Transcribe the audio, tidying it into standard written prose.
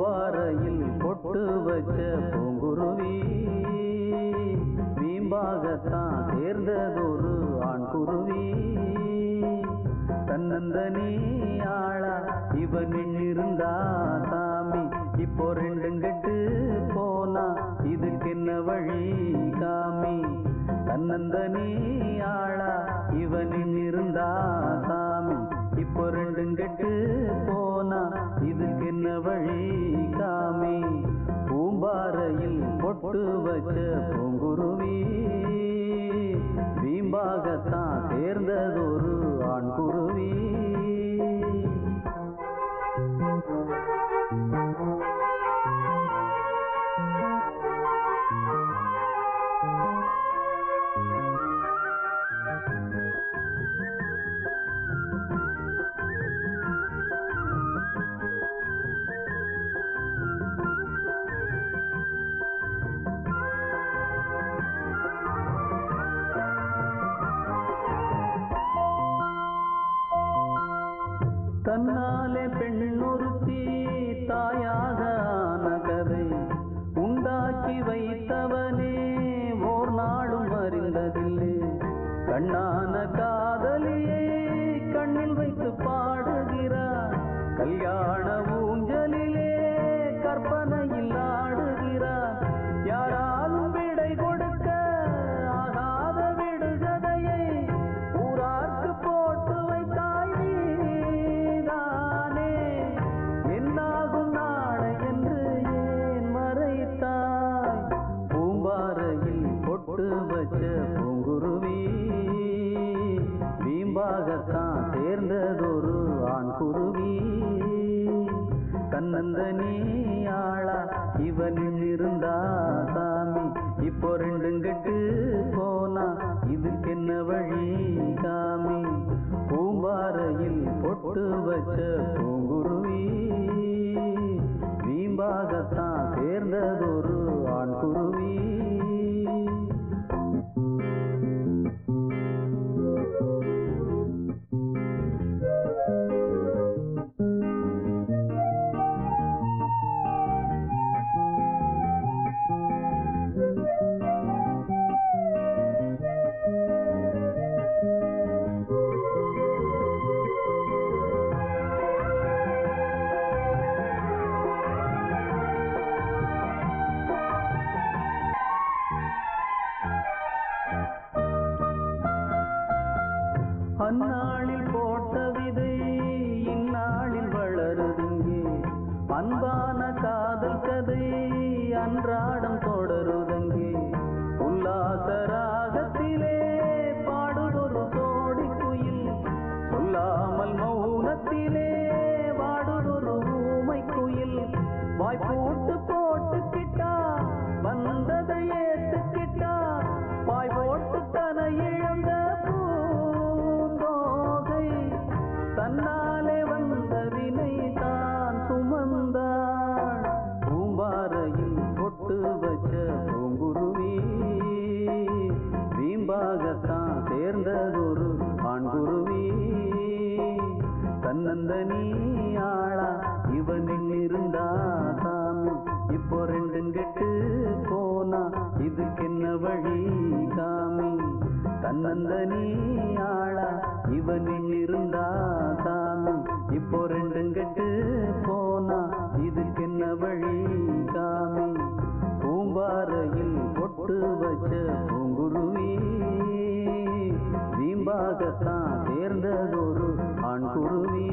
பூம்பாறையில் பொட்டு வச்ச பூங்குருவி வீம்பாகத்தான் சேர்ந்ததொரு ஆண் குருவி. தன்னந்தனி ஆளா இவன் இருந்தா சாமி, இப்போ ரெண்டும் கெட்டு போனா இதுக்கென்ன வழி காமி. தன்னந்தனி ஆளா இவன் இருந்தா சாமி, இப்போ ரெண்டும் கெட்டு போனா இதுக்கென்ன வழி காமி. பூம்பாறையில் பொட்டு வச்ச பூங்குருவி வீம்பாகத்தான் சேர்ந்ததொரு ஆண் குருவி. தன்னாலே பெண்ணொருத்தி தாயாக ஆன கதை உண்டாக்கி வைத்தவனே ஓர் நாளும் அறிந்ததில்லை. கண்ணான காதலியை கண்ணில் வைத்து பாடுகிறார், கல்யாண ஊஞ்சலிலே கற்பனையில் ஆடுகிறார். யாராலும் விடை கொடுக்க ஆகாத விடுகதையை ஊரார்க்கு போட்டு வைத்தாய் நீதானே. என்னாகும் நாளை என்று ஏன் மறைத்தாய்? பூம்பாறையில் பொட்டு வச்ச பூங்குருவி வீம்பாகத்தான் சேர்ந்ததொரு ஆண் குருவி. தன்னந்தனி ஆளா இவன் இருந்தா சாமி, இப்போ ரெண்டும் கெட்டு போனா இதுக்கென்ன வழி காமி. பூம்பாறையில் பொட்டு வச்ச பூங்குருவி வீம்பாகத்தான் சேர்ந்ததொரு ஆண் குருவி. அந்நாளில் போட்ட விதை இந்நாளில் வளருதுங்கே, அன்பான காதல் கதை அன்றாடம் தொடருதங்கே. உல்லாச ராகத்திலே பாடுதொரு சோடி குயில், சொல்லாமல் மௌனத்திலே வாடுதொரு ஊமை குயில். வாய்ப்போட்டு போட்டுக்கிட்டா வந்ததை ஏத்துக்கிட்டா, வாய் போட்டு தன இழந்த தன்னாலே வந்த வினை தான் சுமந்தாள். பூம்பாறையில் பொட்டு வச்ச பூங்குருவி வீம்பாகத்தான் சேர்ந்ததொரு ஆண் குருவி. தன்னந்தனி ஆளா இவன் இருந்தா சாமி, இப்போ ரெண்டும் கெட்டு போனா இதுக்கென்ன வழி காமி. தன்னந்தனி ஆளா இவன் இருந்தா சாமி, இப்போ ரெண்டும் கெட்டு போனா இதுக்கென்ன வழி காமி. பூம்பாறையில் பொட்டு வச்ச பூங்குருவி வீம்பாகத்தான் சேர்ந்ததொரு ஆண் குருவி.